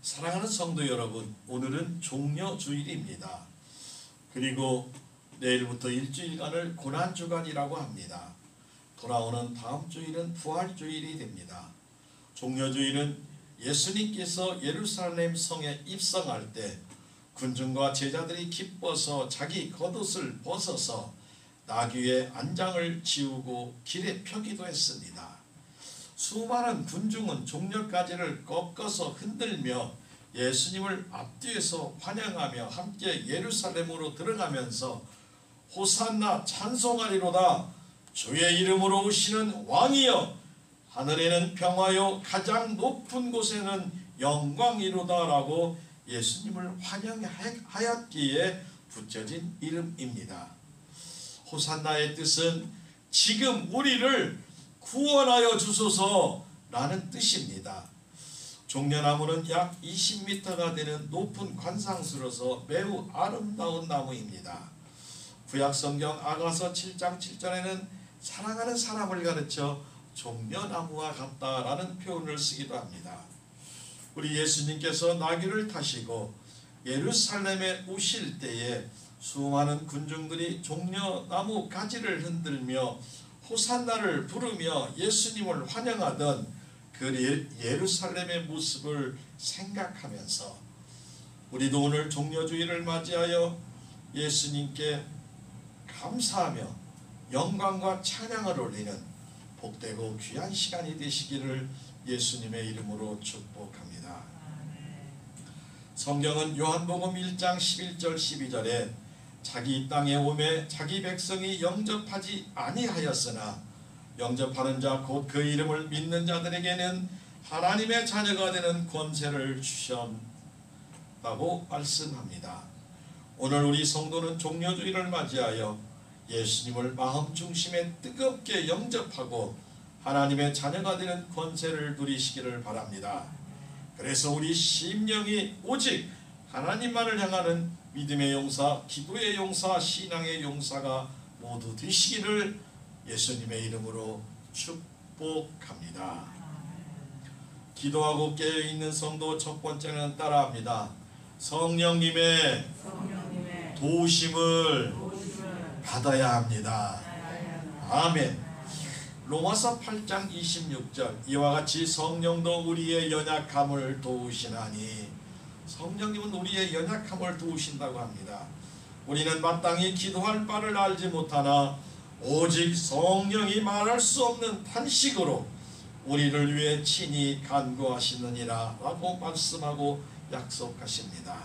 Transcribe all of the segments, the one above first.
사랑하는 성도 여러분, 오늘은 종려주일입니다. 그리고 내일부터 일주일간을 고난주간이라고 합니다. 돌아오는 다음 주일은 부활주일이 됩니다. 종려주일은 예수님께서 예루살렘 성에 입성할 때 군중과 제자들이 기뻐서 자기 겉옷을 벗어서 나귀의 안장을 지우고 길에 펴기도 했습니다. 수많은 군중은 종려가지를 꺾어서 흔들며 예수님을 앞뒤에서 환영하며 함께 예루살렘으로 들어가면서 호산나 찬송하리로다, 주의 이름으로 오시는 왕이여, 하늘에는 평화요 가장 높은 곳에는 영광이로다 라고 예수님을 환영하였기에 붙여진 이름입니다. 호산나의 뜻은 지금 우리를 구원하여 주소서 라는 뜻입니다. 종려나무는 약 20m가 되는 높은 관상수로서 매우 아름다운 나무입니다. 구약성경 아가서 7장 7절에는 사랑하는 사람을 가르쳐 종려나무와 같다라는 표현을 쓰기도 합니다. 우리 예수님께서 나귀를 타시고 예루살렘에 오실 때에 수많은 군중들이 종려나무 가지를 흔들며 호산나를 부르며 예수님을 환영하던 그 예루살렘의 모습을 생각하면서 우리도 오늘 종려주일을 맞이하여 예수님께 감사하며 영광과 찬양을 올리는 복되고 귀한 시간이 되시기를 예수님의 이름으로 축복합니다. 성경은 요한복음 1장 11절 12절에 자기 땅에 오매 자기 백성이 영접하지 아니하였으나 영접하는 자 곧 그 이름을 믿는 자들에게는 하나님의 자녀가 되는 권세를 주셨다고 말씀합니다. 오늘 우리 성도는 종려주일을 맞이하여 예수님을 마음 중심에 뜨겁게 영접하고 하나님의 자녀가 되는 권세를 누리시기를 바랍니다. 그래서 우리 심령이 오직 하나님만을 향하는 믿음의 용사, 기도의 용사, 신앙의 용사가 모두 되시기를 예수님의 이름으로 축복합니다. 기도하고 깨어있는 성도 첫 번째는 따라합니다. 성령님의 도우심을 받아야 합니다. 아멘. 로마서 8장 26절, 이와 같이 성령도 우리의 연약함을 도우시나니, 성령님은 우리의 연약함을 도우신다고 합니다. 우리는 마땅히 기도할 바를 알지 못하나 오직 성령이 말할 수 없는 탄식으로 우리를 위해 친히 간구하시느니라 라고 말씀하고 약속하십니다.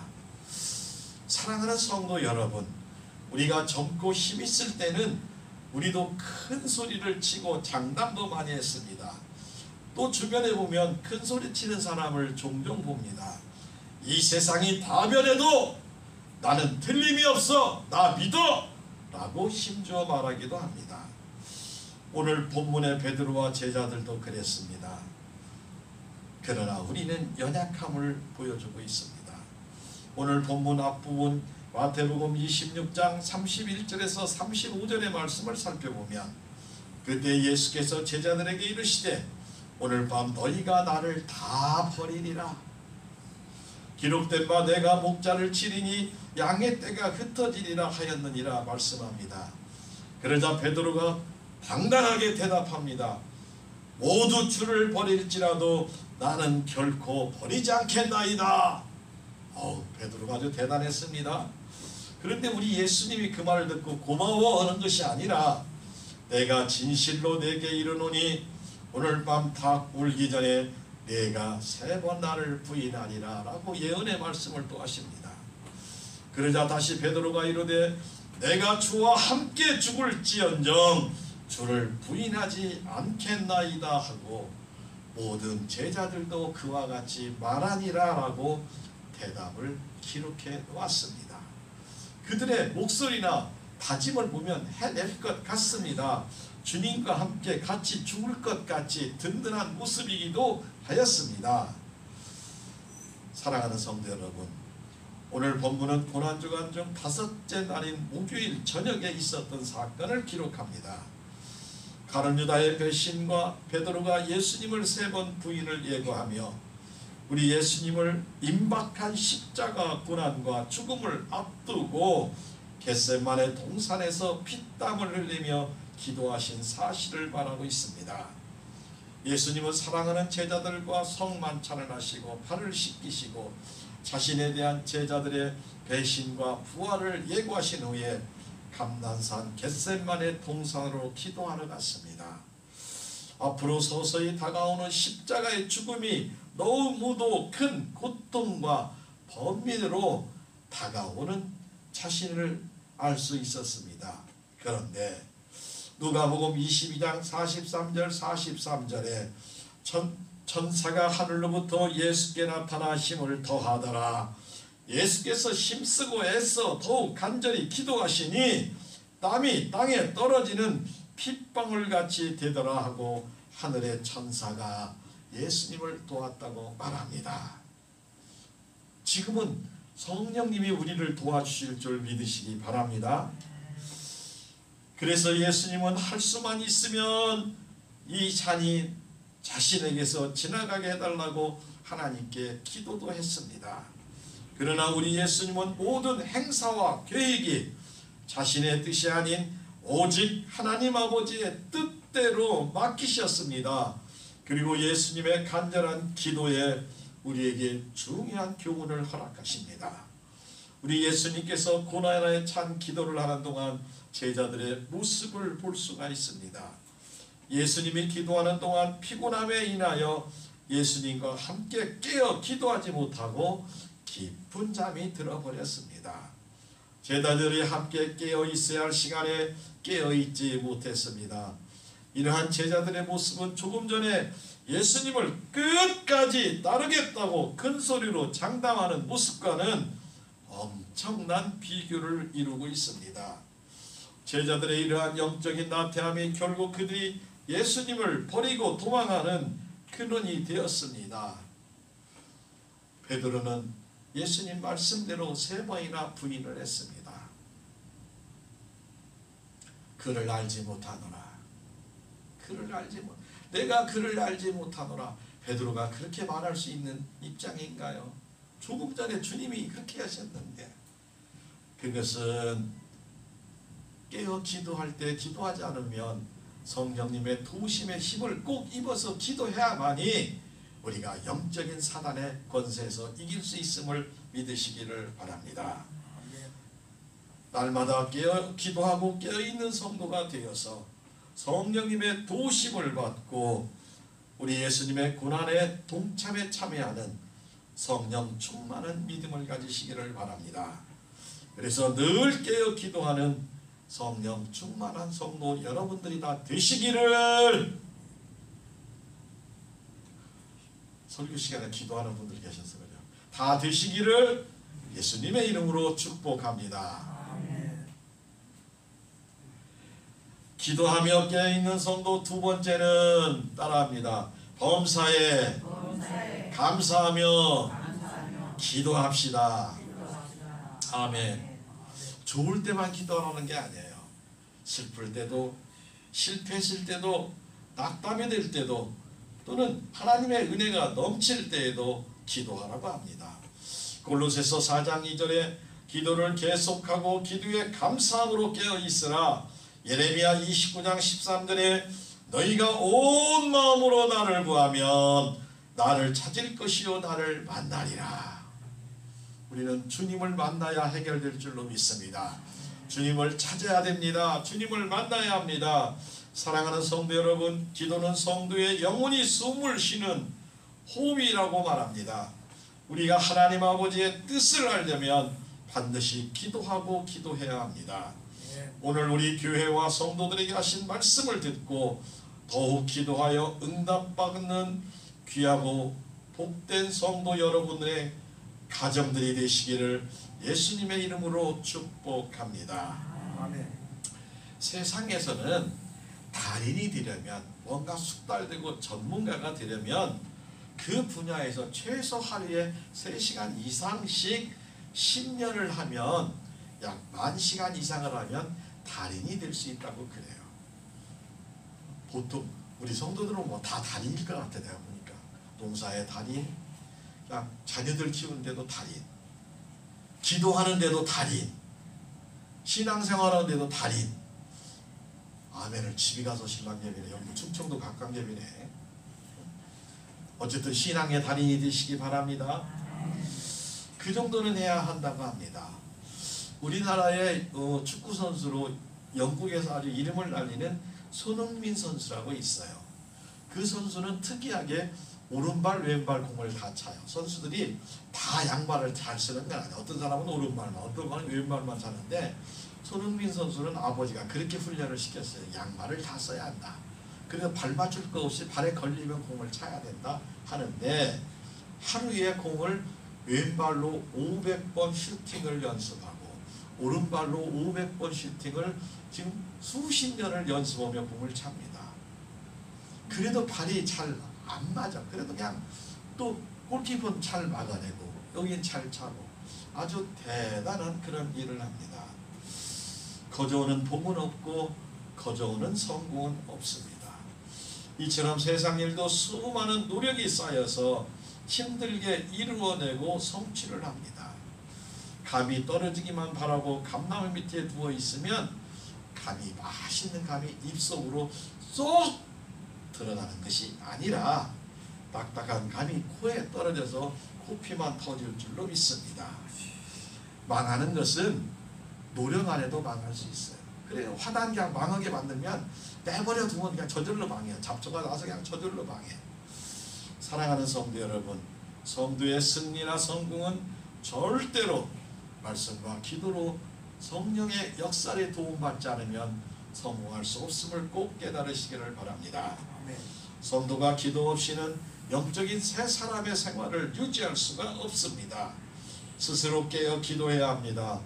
사랑하는 성도 여러분, 우리가 젊고 힘있을 때는 우리도 큰 소리를 치고 장담도 많이 했습니다. 또 주변에 보면 큰 소리 치는 사람을 종종 봅니다. 이 세상이 다 변해도 나는 틀림이 없어, 나 믿어 라고 힘주어 말하기도 합니다. 오늘 본문의 베드로와 제자들도 그랬습니다. 그러나 우리는 연약함을 보여주고 있습니다. 오늘 본문 앞부분 마태복음 26장 31절에서 35절의 말씀을 살펴보면 그때 예수께서 제자들에게 이르시되 오늘 밤 너희가 나를 다 버리리라. 기록된 바 내가 목자를 치리니 양의 떼가 흩어지리라 하였느니라 말씀합니다. 그러자 베드로가 당당하게 대답합니다. 모두 주를 버릴지라도 나는 결코 버리지 않겠나이다. 베드로가 아주 대단했습니다. 그런데 우리 예수님이 그 말을 듣고 고마워하는 것이 아니라 내가 진실로 내게 이르노니 오늘 밤 닭 울기 전에 내가 3번 나를 부인하리라 라고 예언의 말씀을 또 하십니다. 그러자 다시 베드로가 이르되 내가 주와 함께 죽을지언정 주를 부인하지 않겠나이다 하고 모든 제자들도 그와 같이 말하니라 라고 대답을 기록해 놓았습니다. 그들의 목소리나 다짐을 보면 해낼 것 같습니다. 주님과 함께 같이 죽을 것 같이 든든한 모습이기도 하였습니다. 사랑하는 성도 여러분, 오늘 본문은 고난주간 중 5째 날인 목요일 저녁에 있었던 사건을 기록합니다. 가룟 유다의 배신과 베드로가 예수님을 3번 부인을 예고하며 우리 예수님을 임박한 십자가 고난과 죽음을 앞두고 겟세마네 동산에서 피땀을 흘리며 기도하신 사실을 말하고 있습니다. 예수님은 사랑하는 제자들과 성만찬을 하시고 발을 씻기시고 자신에 대한 제자들의 배신과 부활을 예고하신 후에 감난산 겟세마네 동산으로 기도하러 갔습니다. 앞으로 서서히 다가오는 십자가의 죽음이 너무도 큰 고통과 번민으로 다가오는 자신을 알 수 있었습니다. 그런데 누가복음 22장 43절 43절에 천사가 하늘로부터 예수께 나타나 힘을 더하더라. 예수께서 힘쓰고 애써 더욱 간절히 기도하시니 땀이 땅에 떨어지는 핏방울같이 되더라 하고 하늘의 천사가 예수님을 도왔다고 말합니다. 지금은 성령님이 우리를 도와주실 줄 믿으시기 바랍니다. 그래서 예수님은 할 수만 있으면 이 잔이 자신에게서 지나가게 해달라고 하나님께 기도도 했습니다. 그러나 우리 예수님은 모든 행사와 계획이 자신의 뜻이 아닌 오직 하나님 아버지의 뜻대로 맡기셨습니다. 그리고 예수님의 간절한 기도에 우리에게 중요한 교훈을 허락하십니다. 우리 예수님께서 고난에 찬 기도를 하는 동안 제자들의 모습을 볼 수가 있습니다. 예수님이 기도하는 동안 피곤함에 인하여 예수님과 함께 깨어 기도하지 못하고 깊은 잠이 들어버렸습니다. 제자들이 함께 깨어 있어야 할 시간에 깨어 있지 못했습니다. 이러한 제자들의 모습은 조금 전에 예수님을 끝까지 따르겠다고 큰 소리로 장담하는 모습과는 엄청난 비교를 이루고 있습니다. 제자들의 이러한 영적인 나태함이 결국 그들이 예수님을 버리고 도망하는 근원이 되었습니다. 베드로는 예수님 말씀대로 3번이나 부인을 했습니다. 그를 알지 못하노라. 내가 그를 알지 못하노라. 베드로가 그렇게 말할 수 있는 입장인가요? 조금 전에 주님이 그렇게 하셨는데, 그것은 깨어 기도할 때 기도하지 않으면 성령님의 도우심의 힘을 꼭 입어서 기도해야만이 우리가 영적인 사단의 권세에서 이길 수 있음을 믿으시기를 바랍니다. 날마다 깨어 기도하고 깨어있는 성도가 되어서 성령님의 도우심을 받고 우리 예수님의 고난에 동참에 참여하는 성령 충만한 믿음을 가지시기를 바랍니다. 그래서 늘 깨어 기도하는 성령 충만한 성도 여러분들이 다 되시기를, 설교 시간에 기도하는 분들 계셔서 그래요. 다 되시기를 예수님의 이름으로 축복합니다. 기도하며 깨어있는 성도 두 번째는 따라합니다. 범사에 감사하며 기도합시다. 아멘. 좋을 때만 기도하라는 게 아니에요. 슬플 때도, 실패했을 때도, 낙담이 될 때도, 또는 하나님의 은혜가 넘칠 때에도 기도하라고 합니다. 골로새서 4장 2절에 기도를 계속하고 기도에 감사함으로 깨어있으라. 예레미야 29장 13절에 너희가 온 마음으로 나를 구하면 나를 찾을 것이요 나를 만나리라. 우리는 주님을 만나야 해결될 줄로 믿습니다. 주님을 찾아야 됩니다. 주님을 만나야 합니다. 사랑하는 성도 여러분, 기도는 성도의 영혼이 숨을 쉬는 호흡이라고 말합니다. 우리가 하나님 아버지의 뜻을 알려면 반드시 기도하고 기도해야 합니다. 오늘 우리 교회와 성도들에게 하신 말씀을 듣고 더욱 기도하여 응답받는 귀하고 복된 성도 여러분의 가정들이 되시기를 예수님의 이름으로 축복합니다. 아멘. 세상에서는 달인이 되려면, 뭔가 숙달되고 전문가가 되려면 그 분야에서 최소 하루에 3시간 이상씩 10년을 하면, 약 10,000시간 이상을 하면 달인이 될 수 있다고 그래요. 보통 우리 성도들은 뭐 다 달인일 것 같아. 내가 보니까 농사의 달인, 자녀들 키우는데도 달인, 기도하는데도 달인, 신앙생활하는데도 달인. 아멘을. 집에 가서 신랑 예배네. 여기 충청도 각각 예배네. 어쨌든 신앙의 달인이 되시기 바랍니다. 그 정도는 해야 한다고 합니다. 우리나라의 축구 선수로 영국에서 아주 이름을 날리는 손흥민 선수라고 있어요. 그 선수는 특이하게 오른발 왼발 공을 다 차요. 선수들이 다 양발을 잘 쓰는 건 아니에요. 어떤 사람은 오른발만, 어떤 사람은 왼발만 차는데 손흥민 선수는 아버지가 그렇게 훈련을 시켰어요. 양발을 다 써야 한다. 그래서 발 맞출 거 없이 발에 걸리면 공을 차야 된다 하는데, 하루에 공을 왼발로 500번 슈팅을 연습하고 오른발로 500번 슈팅을 지금 수십 년을 연습하며 공을 찹니다. 그래도 발이 잘 안 맞아. 그래도 그냥 또 골키퍼는 잘 막아내고 여긴 잘 차고 아주 대단한 그런 일을 합니다. 거저오는 복은 없고 거저오는 성공은 없습니다. 이처럼 세상 일도 수많은 노력이 쌓여서 힘들게 이루어내고 성취를 합니다. 감이 떨어지기만 바라고 감나무 밑에 누워 있으면 감이, 맛있는 감이 입속으로 쏙 들어가는 것이 아니라 딱딱한 감이 코에 떨어져서 코피만 터질 줄로 믿습니다. 망하는 것은 노력 안 해도 망할 수 있어요. 그래요. 화단 그냥 망하게 만들면 내버려 두면 그냥 저절로 망해요. 잡초가 나서 그냥 저절로 망해요. 사랑하는 성도 여러분, 성도의 승리나 성공은 절대로 말씀과 기도로 성령의 역사에 도움받지 않으면 성공할 수 없음을 꼭 깨달으시기를 바랍니다. 성도가 기도 없이는 영적인 새 사람의 생활을 유지할 수가 없습니다. 스스로 깨어 기도해야 합니다.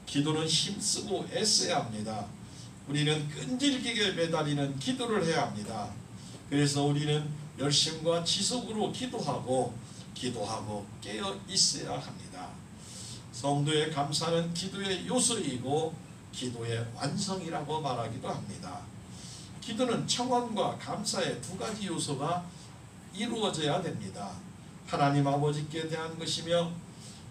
기도는 힘쓰고 애써야 합니다. 우리는 끈질기게 매달리는 기도를 해야 합니다. 그래서 우리는 열심과 지속으로 기도하고 깨어 있어야 합니다. 성도의 감사는 기도의 요소이고 기도의 완성이라고 말하기도 합니다. 기도는 청원과 감사의 두 가지 요소가 이루어져야 됩니다. 하나님 아버지께 대한 것이며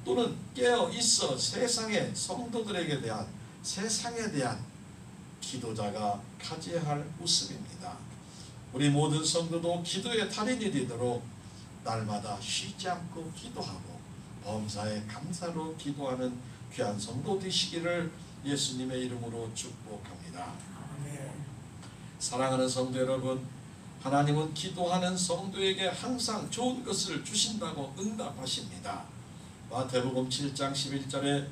또는 깨어 있어 세상의 성도들에게 대한, 세상에 대한 기도자가 가져야 할 모습입니다. 우리 모든 성도도 기도의 달인이 되도록 날마다 쉬지 않고 기도하고 범사에 감사로 기도하는 귀한 성도 되시기를 예수님의 이름으로 축복합니다. 사랑하는 성도 여러분, 하나님은 기도하는 성도에게 항상 좋은 것을 주신다고 응답하십니다. 마태복음 7장 11절에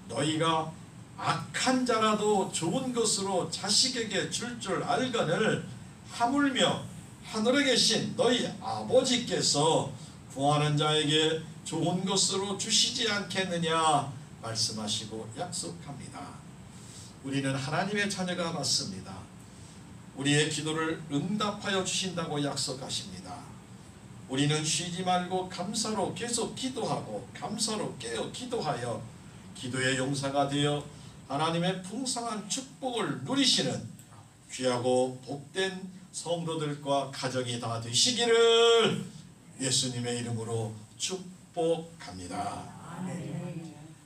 너희가 악한 자라도 좋은 것으로 자식에게 줄 줄 알거늘 하물며 하늘에 계신 너희 아버지께서 구하는 자에게 좋은 것으로 주시지 않겠느냐 말씀하시고 약속합니다. 우리는 하나님의 자녀가 맞습니다. 우리의 기도를 응답하여 주신다고 약속하십니다. 우리는 쉬지 말고 감사로 계속 기도하고 감사로 깨어 기도하여 기도의 용사가 되어 하나님의 풍성한 축복을 누리시는 귀하고 복된 성도들과 가정이 다 되시기를 예수님의 이름으로 축복합니다.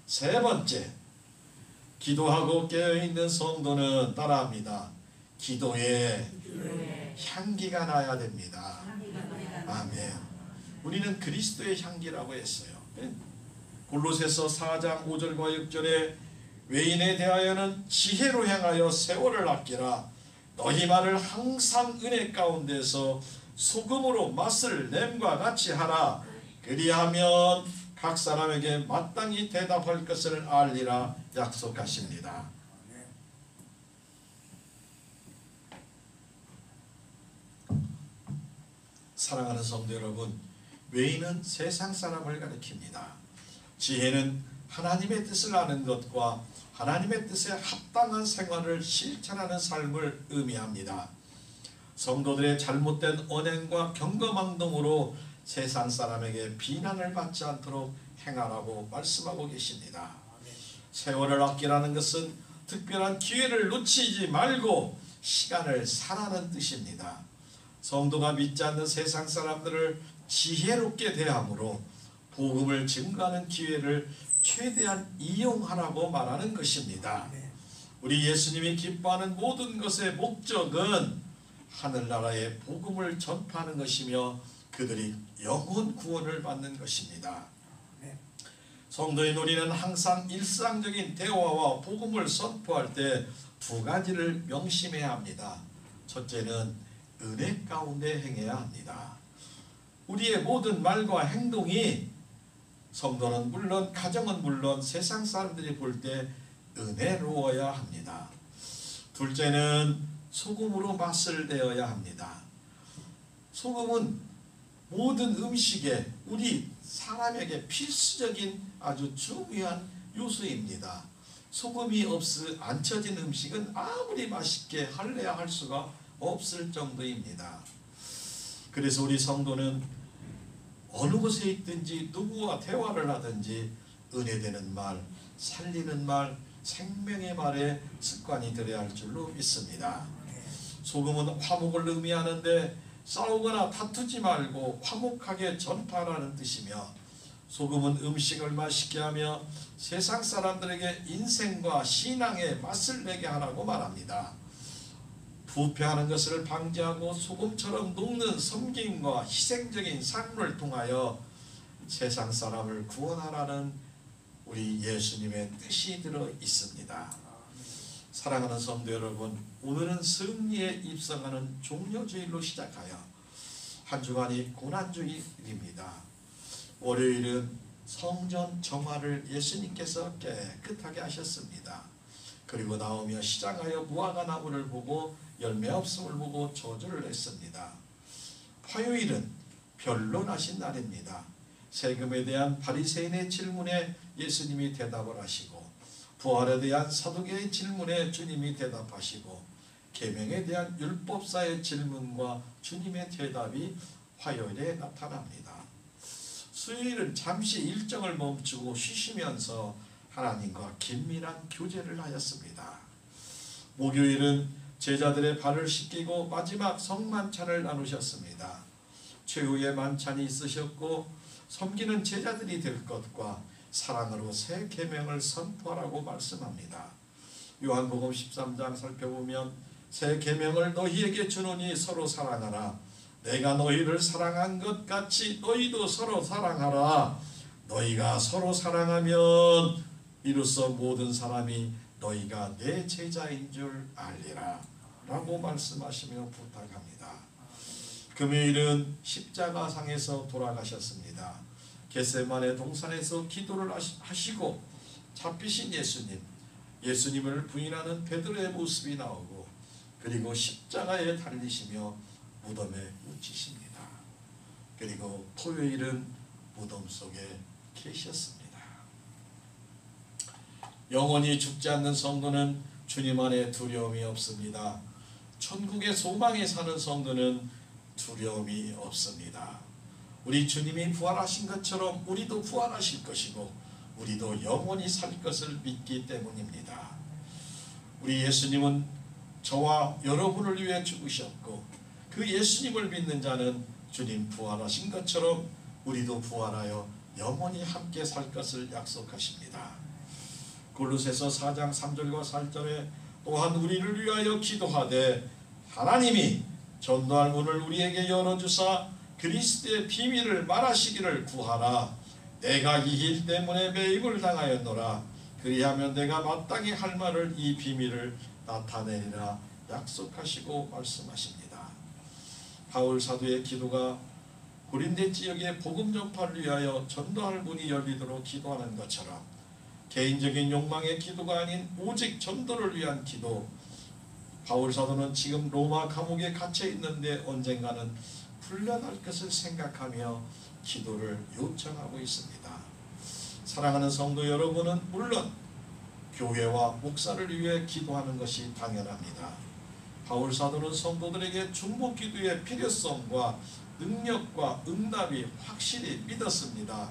세 번째, 기도하고 깨어있는 성도는 따라합니다. 기도에 향기가 나야 됩니다. 아멘. 우리는 그리스도의 향기라고 했어요. 골로새서 4장 5절과 6절에 외인에 대하여는 지혜로 행하여 세월을 아끼라. 너희 말을 항상 은혜 가운데서 소금으로 맛을 냄과 같이 하라. 그리하면 각 사람에게 마땅히 대답할 것을 알리라 약속하십니다. 사랑하는 성도 여러분, 외인은 세상 사람을 가리킵니다. 지혜는 하나님의 뜻을 아는 것과 하나님의 뜻에 합당한 생활을 실천하는 삶을 의미합니다. 성도들의 잘못된 언행과 경거망동으로 세상 사람에게 비난을 받지 않도록 행하라고 말씀하고 계십니다. 세월을 아끼라는 것은 특별한 기회를 놓치지 말고 시간을 사라는 뜻입니다. 성도가 믿지 않는 세상 사람들을 지혜롭게 대함으로 복음을 증거하는 기회를 최대한 이용하라고 말하는 것입니다. 우리 예수님이 기뻐하는 모든 것의 목적은 하늘나라의 복음을 전파하는 것이며 그들이 영혼 구원을 받는 것입니다. 성도인 우리는 항상 일상적인 대화와 복음을 선포할 때 두 가지를 명심해야 합니다. 첫째는 은혜 가운데 행해야 합니다. 우리의 모든 말과 행동이 성도는 물론 가정은 물론 세상 사람들이 볼 때 은혜로워야 합니다. 둘째는 소금으로 맛을 내어야 합니다. 소금은 모든 음식에 우리 사람에게 필수적인 아주 중요한 요소입니다. 소금이 안 쳐진 음식은 아무리 맛있게 할래야 할 수가 없을 정도입니다. 그래서 우리 성도는 어느 곳에 있든지 누구와 대화를 하든지 은혜되는 말, 살리는 말, 생명의 말에 습관이 들어야 할 줄로 믿습니다. 소금은 화목을 의미하는데 싸우거나 다투지 말고 화목하게 전파하라는 뜻이며, 소금은 음식을 맛있게 하며 세상 사람들에게 인생과 신앙의 맛을 내게 하라고 말합니다. 부패하는 것을 방지하고 소금처럼 녹는 섬김과 희생적인 삶을 통하여 세상 사람을 구원하라는 우리 예수님의 뜻이 들어 있습니다. 사랑하는 성도 여러분, 오늘은 승리에 입성하는 종료주일로 시작하여 한 주간이 고난주일입니다. 월요일은 성전 정화를 예수님께서 깨끗하게 하셨습니다. 그리고 나오며 시장하여 무화과 나무를 보고 열매 없음을 보고 저주를 했습니다. 화요일은 변론하신 날입니다. 세금에 대한 바리새인의 질문에 예수님이 대답을 하시고, 부활에 대한 사두개의 질문에 주님이 대답하시고, 계명에 대한 율법사의 질문과 주님의 대답이 화요일에 나타납니다. 수요일은 잠시 일정을 멈추고 쉬시면서 하나님과 긴밀한 교제를 하였습니다. 목요일은 제자들의 발을 씻기고 마지막 성만찬을 나누셨습니다. 최후의 만찬이 있으셨고 섬기는 제자들이 될 것과 사랑으로 새 계명을 선포하라고 말씀합니다. 요한복음 13장 살펴보면 새 계명을 너희에게 주노니 서로 사랑하라. 내가 너희를 사랑한 것 같이 너희도 서로 사랑하라. 너희가 서로 사랑하면 이로써 모든 사람이 너희가 내 제자인 줄 알리라 라고 말씀하시며 부탁합니다. 금요일은 십자가상에서 돌아가셨습니다. 겟세마네 동산에서 기도를 하시고 잡히신 예수님을 부인하는 베드로의 모습이 나오고, 그리고 십자가에 달리시며 무덤에 묻히십니다. 그리고 토요일은 무덤 속에 계셨습니다. 영원히 죽지 않는 성도는 주님 안에 두려움이 없습니다. 천국의 소망에 사는 성도는 두려움이 없습니다. 우리 주님이 부활하신 것처럼 우리도 부활하실 것이고 우리도 영원히 살 것을 믿기 때문입니다. 우리 예수님은 저와 여러분을 위해 죽으셨고, 그 예수님을 믿는 자는 주님 부활하신 것처럼 우리도 부활하여 영원히 함께 살 것을 약속하십니다. 골로새서 4장 3절과 4절에 또한 우리를 위하여 기도하되 하나님이 전도할 문을 우리에게 열어주사 그리스도의 비밀을 말하시기를 구하라. 내가 이 일 때문에 매임을 당하였노라. 그리하면 내가 마땅히 할 말을 이 비밀을 나타내리라 약속하시고 말씀하십니다. 바울 사도의 기도가 고린도 지역의 복음 전파를 위하여 전도할 문이 열리도록 기도하는 것처럼 개인적인 욕망의 기도가 아닌 오직 전도를 위한 기도, 바울 사도는 지금 로마 감옥에 갇혀 있는데 언젠가는 풀려날 것을 생각하며 기도를 요청하고 있습니다. 사랑하는 성도 여러분은 물론 교회와 목사를 위해 기도하는 것이 당연합니다. 바울 사도는 성도들에게 중보 기도의 필요성과 능력과 응답이 확실히 믿었습니다.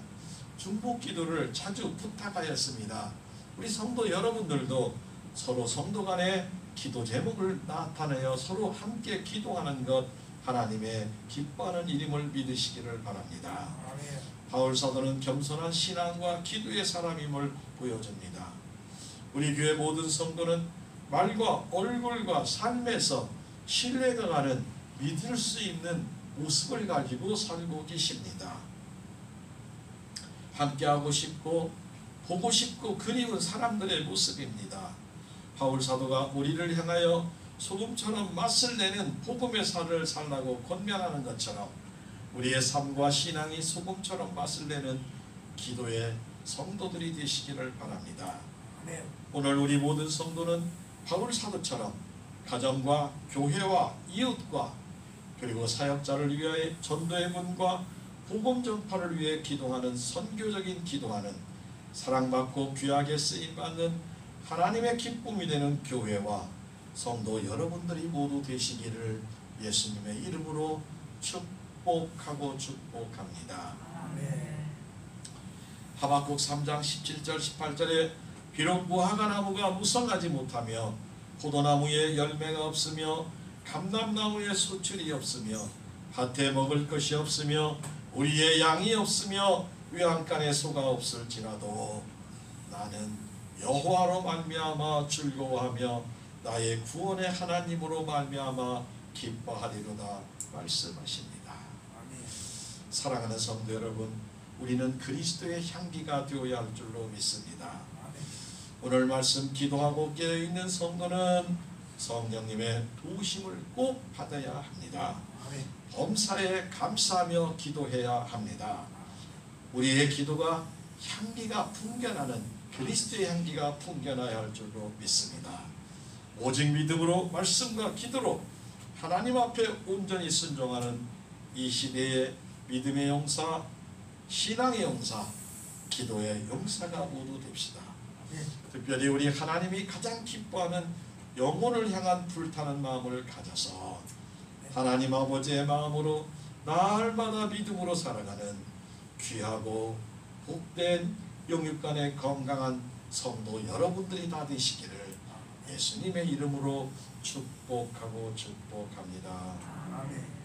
중보 기도를 자주 부탁하였습니다. 우리 성도 여러분들도 서로 성도 간의 기도 제목을 나타내어 서로 함께 기도하는 것 하나님의 기뻐하는 일임을 믿으시기를 바랍니다. 바울 사도는 겸손한 신앙과 기도의 사람임을 보여줍니다. 우리 교회 모든 성도는 말과 얼굴과 삶에서 신뢰가 가는 믿을 수 있는 모습을 가지고 살고 계십니다. 함께하고 싶고 보고 싶고 그리운 사람들의 모습입니다. 바울 사도가 우리를 향하여 소금처럼 맛을 내는 복음의 살을 살라고 권면하는 것처럼 우리의 삶과 신앙이 소금처럼 맛을 내는 기도의 성도들이 되시기를 바랍니다. 오늘 우리 모든 성도는 바울 사도처럼 가정과 교회와 이웃과 그리고 사역자를 위하여 전도의 문과 복음 전파를 위해 기도하는 선교적인 기도하는 사랑받고 귀하게 쓰임받는 하나님의 기쁨이 되는 교회와 성도 여러분들이 모두 되시기를 예수님의 이름으로 축복하고 축복합니다. 하박국 3장 17절 18절에 비록 무화과 나무가 무성하지 못하며 포도나무에 열매가 없으며 감람나무에 수출이 없으며 밭에 먹을 것이 없으며 우리의 양이 없으며 외양간에 소가 없을지라도 나는 여호와로 말미암아 즐거워하며 나의 구원의 하나님으로 말미암아 기뻐하리로다 말씀하십니다. 사랑하는 성도 여러분, 우리는 그리스도의 향기가 되어야 할 줄로 믿습니다. 오늘 말씀 기도하고 깨어있는 성도는 성령님의 도우심을 꼭 받아야 합니다. 범사에 감사하며 기도해야 합니다. 우리의 기도가 향기가 풍겨나는 그리스도의 향기가 풍겨나야 할 줄로 믿습니다. 오직 믿음으로 말씀과 기도로 하나님 앞에 온전히 순종하는 이 시대의 믿음의 용사, 신앙의 용사, 기도의 용사가 모두 됩시다. 특별히 우리 하나님이 가장 기뻐하는 영혼을 향한 불타는 마음을 가져서 하나님 아버지의 마음으로 날마다 믿음으로 살아가는 귀하고 복된 영육간의 건강한 성도 여러분들이 다 되시기를 예수님의 이름으로 축복하고 축복합니다. 아멘.